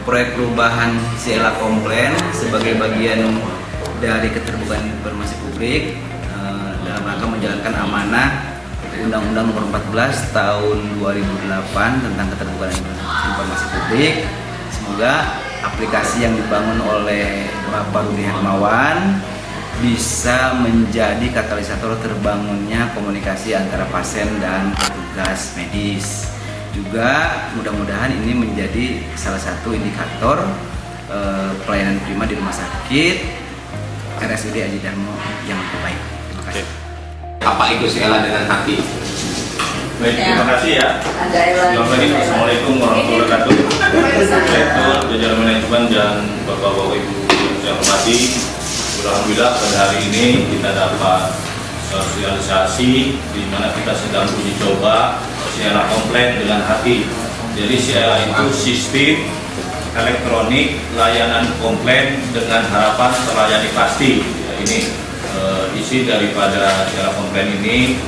proyek perubahan Ciela Komplain sebagai bagian dari keterbukaan informasi publik dalam rangka menjalankan amanah Undang-Undang Nomor 14 Tahun 2008 tentang keterbukaan informasi publik. Semoga aplikasi yang dibangun oleh Bapak Rudi Hermawan bisa menjadi katalisator terbangunnya komunikasi antara pasien dan petugas medis. Juga mudah-mudahan ini menjadi salah satu indikator pelayanan prima di rumah sakit RSUD Aji Darmo yang terbaik. Terima kasih. Apa itu Ciela dengan hati? Baik, terima kasih ya. Selamat pagi, Assalamualaikum warahmatullahi wabarakatuh. Direktur, jajaran manajemen dan Bapak-Bapak Ibu yang saya hormati. Alhamdulillah pada hari ini kita dapat sosialisasi di mana kita sedang uji coba Ciela Komplain dengan hati. Jadi Ciela itu sistem elektronik layanan komplain dengan harapan terlayani pasti. Ya, ini isi daripada Ciela Komplain ini.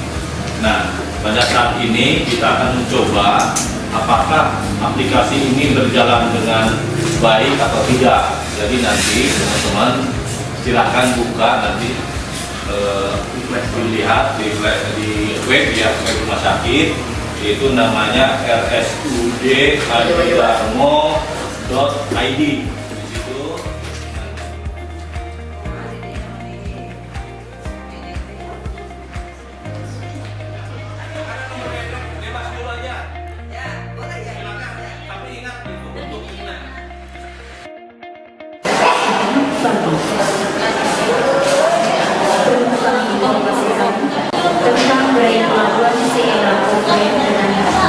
Nah, pada saat ini kita akan mencoba apakah aplikasi ini berjalan dengan baik atau tidak. Jadi nanti teman-teman silahkan buka nanti dilihat di web ya, web rumah sakit, itu namanya rsud.ajidarmo.id. Tentang proyek pelabuhan Ciela Komplain dengan hati.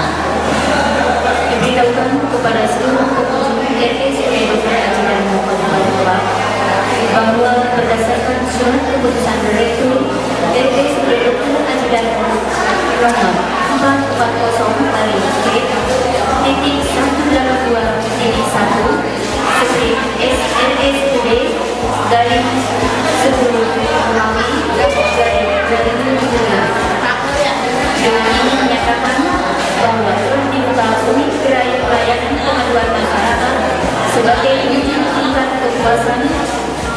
Diberitahukan kepada seluruh pengunjung RSUD Dr. Aji Darmo Kabupaten Lebak bahwa berdasarkan surat keputusan Direktur RSUD Dr. Aji Darmo nomor 440 kali titik 182 titik 1 strip SRSUD garing 10 Romawi garing dengan ini menyatakan bahwa telah dibuka unit gerai pelayanan pengaduan masyarakat sebagai wujud tingkat kepuasan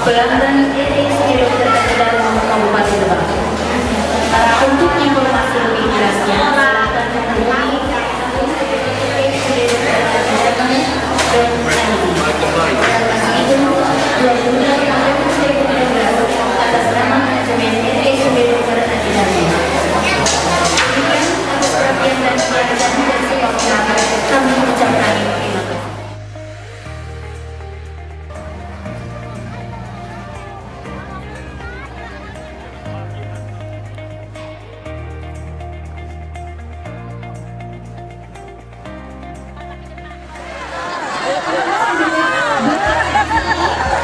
pelanggan RSUD Dr. Aji Darmo Kabupaten Lebak. Untuk informasi lebih jelasnya, silakan menghubungi RSUD Dr. Aji Darmo dan itu 2019 atas nama manajemen RSUD Dr. Aji Darmo. Demikian atas perhatian dan perhatian dan siapapun kami ucapkan terima kasih.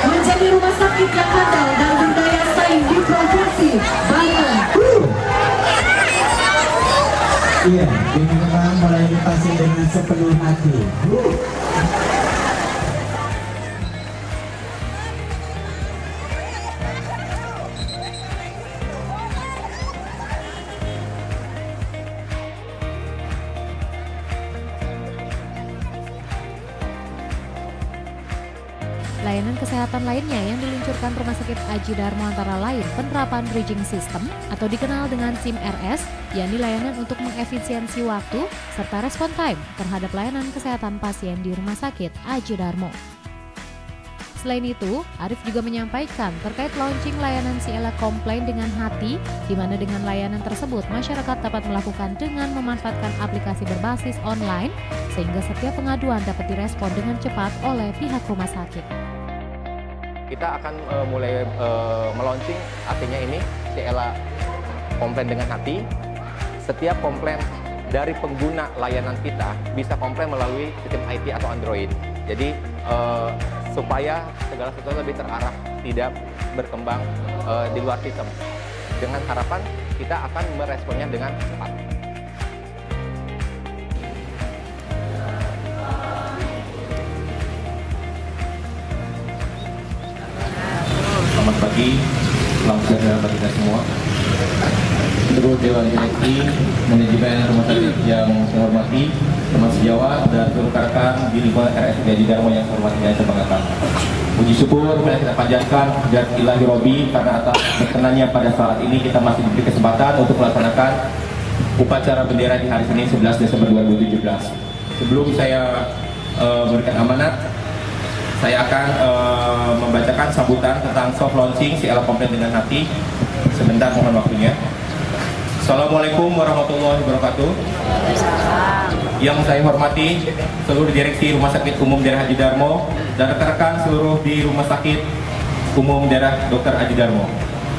Menjadi rumah sakit yang handal dan berdaya saing di provinsi Banten. Iya, ini memang melayani pasien dengan sepenuh hati. Layanan kesehatan lainnya yang diluncurkan Rumah Sakit Aji Darmo antara lain penerapan bridging system atau dikenal dengan SIM-RS, yakni layanan untuk mengefisiensi waktu serta respon time terhadap layanan kesehatan pasien di Rumah Sakit Aji Darmo. Selain itu, Arif juga menyampaikan terkait launching layanan Ciela Komplain dengan hati, di mana dengan layanan tersebut masyarakat dapat melakukan dengan memanfaatkan aplikasi berbasis online, sehingga setiap pengaduan dapat direspon dengan cepat oleh pihak rumah sakit. Kita akan mulai meluncing, artinya ini Ciela Komplain dengan hati. Setiap komplain dari pengguna layanan kita bisa komplain melalui sistem IT atau Android. Jadi supaya segala sesuatu lebih terarah, tidak berkembang di luar sistem. Dengan harapan kita akan meresponnya dengan cepat. Selamat pagi, selamat sejahtera bagi kita semua. Seluruh Dewan Direksi, manajemen rumah sakit yang saya hormati, teman sejawat, dan seluruh rekan di lingkungan RSUD Haji Darmo yang saya hormati dan saya banggakan. Puji syukur mari kita panjatkan hajat ilahi Robi karena atas berkenannya pada saat ini kita masih diberi kesempatan untuk melaksanakan upacara bendera di hari Senin 11 Desember 2017. Sebelum saya memberikan amanat, saya akan membacakan sambutan tentang soft launching CLA Komplen dengan Hati. Sebentar, mohon waktunya. Assalamualaikum warahmatullahi wabarakatuh. Yang saya hormati seluruh direksi Rumah Sakit Umum Daerah Haji Darmo dan rekan-rekan seluruh di Rumah Sakit Umum Daerah Dr. Haji Darmo.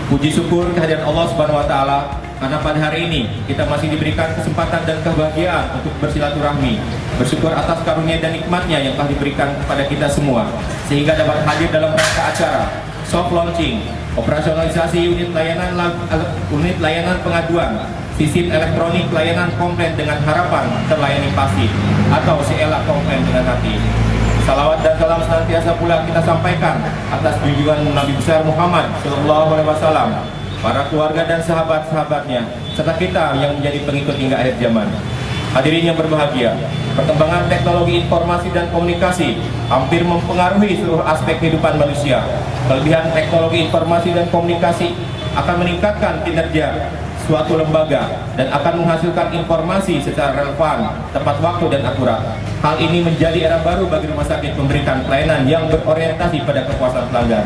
Puji syukur kehadiran Allah Subhanahu wa taala karena pada hari ini kita masih diberikan kesempatan dan kebahagiaan untuk bersilaturahmi, bersyukur atas karunia dan nikmatnya yang telah diberikan kepada kita semua, sehingga dapat hadir dalam rangka acara soft launching operasionalisasi unit layanan pengaduan sistem elektronik layanan komplain dengan harapan terlayani pasti atau CLA Komplen dengan Hati. Salawat dan salam senantiasa pula kita sampaikan atas junjungan Nabi besar Muhammad SAW, para keluarga dan sahabat-sahabatnya, serta kita yang menjadi pengikut hingga akhir zaman. Hadirin yang berbahagia, perkembangan teknologi informasi dan komunikasi hampir mempengaruhi seluruh aspek kehidupan manusia. Kelebihan teknologi informasi dan komunikasi akan meningkatkan kinerja suatu lembaga dan akan menghasilkan informasi secara relevan, tepat waktu dan akurat. Hal ini menjadi era baru bagi rumah sakit memberikan pelayanan yang berorientasi pada kepuasan pelanggan.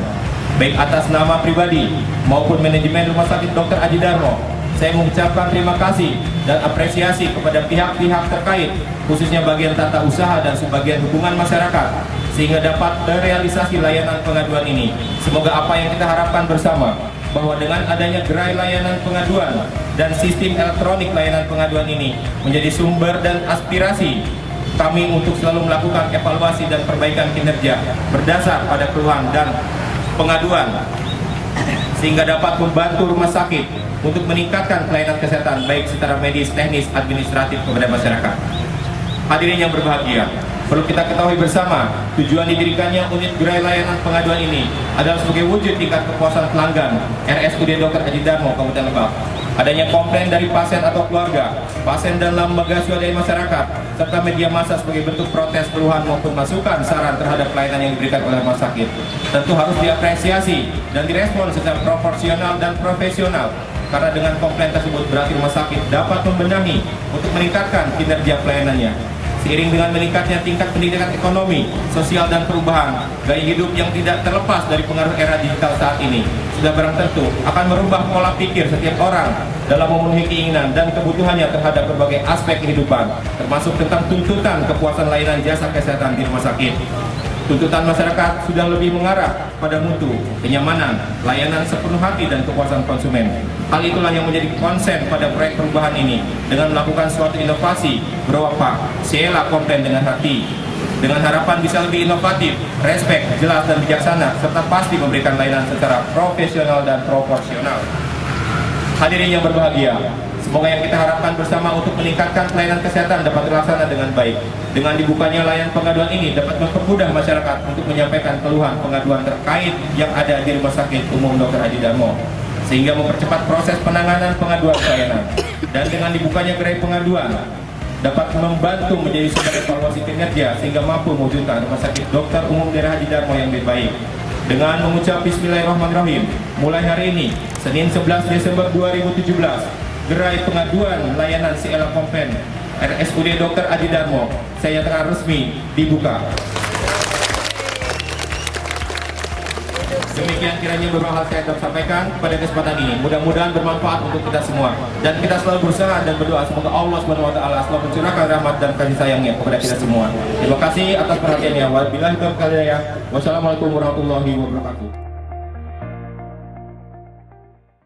Baik atas nama pribadi maupun manajemen Rumah Sakit Dr. Haji Darmo, saya mengucapkan terima kasih dan apresiasi kepada pihak-pihak terkait, khususnya bagian tata usaha dan sebagian hubungan masyarakat, sehingga dapat terrealisasi layanan pengaduan ini. Semoga apa yang kita harapkan bersama, bahwa dengan adanya gerai layanan pengaduan dan sistem elektronik layanan pengaduan ini menjadi sumber dan aspirasi kami untuk selalu melakukan evaluasi dan perbaikan kinerja berdasar pada keluhan dan pengaduan, sehingga dapat membantu rumah sakit untuk meningkatkan pelayanan kesehatan baik secara medis, teknis, administratif kepada masyarakat. Hadirin yang berbahagia, perlu kita ketahui bersama, tujuan didirikannya unit gerai layanan pengaduan ini adalah sebagai wujud tingkat kepuasan pelanggan RSUD Dr. Haji Darmo Kabupaten Lebak. Adanya komplain dari pasien atau keluarga, pasien dan lembaga swadaya masyarakat, serta media massa sebagai bentuk protes, keluhan maupun masukan saran terhadap pelayanan yang diberikan oleh rumah sakit, tentu harus diapresiasi dan direspon secara proporsional dan profesional. Karena dengan komplain tersebut berarti rumah sakit dapat membenahi untuk meningkatkan kinerja pelayanannya. Seiring dengan meningkatnya tingkat pendidikan ekonomi, sosial dan perubahan, gaya hidup yang tidak terlepas dari pengaruh era digital saat ini sudah barang tentu akan merubah pola pikir setiap orang dalam memenuhi keinginan dan kebutuhannya terhadap berbagai aspek kehidupan, termasuk tentang tuntutan kepuasan layanan jasa kesehatan di rumah sakit. Tuntutan masyarakat sudah lebih mengarah pada mutu, kenyamanan, layanan sepenuh hati dan kepuasan konsumen. Hal itulah yang menjadi konsen pada proyek perubahan ini dengan melakukan suatu inovasi berupa CLA Komplen dengan Hati, dengan harapan bisa lebih inovatif, respek, jelas dan bijaksana, serta pasti memberikan layanan secara profesional dan proporsional. Hadirin yang berbahagia, semoga yang kita harapkan bersama untuk meningkatkan pelayanan kesehatan dapat terlaksana dengan baik. Dengan dibukanya layanan pengaduan ini dapat mempermudah masyarakat untuk menyampaikan keluhan pengaduan terkait yang ada di Rumah Sakit Umum Dr. Haji Darmo, sehingga mempercepat proses penanganan pengaduan pelayanan. Dan dengan dibukanya gerai pengaduan dapat membantu menjadi sumber evaluasi kinerja sehingga mampu mewujudkan Rumah Sakit Dr. Umum Daerah Haji Darmo yang lebih baik. Dengan mengucap Bismillahirrahmanirrahim, mulai hari ini, Senin 11 Desember 2017, gerai pengaduan layanan CLA Komplen RSUD Dr. Haji Darmo saya telah resmi dibuka. Demikian kiranya beberapa hal saya dapat sampaikan pada kesempatan ini. Mudah-mudahan bermanfaat untuk kita semua, dan kita selalu berusaha dan berdoa semoga Allah SWT selalu mencurahkan rahmat dan kasih sayangnya kepada kita semua. Terima kasih atas perhatiannya. Wabillahi taufiq wal hidayah. Wassalamualaikum warahmatullahi wabarakatuh.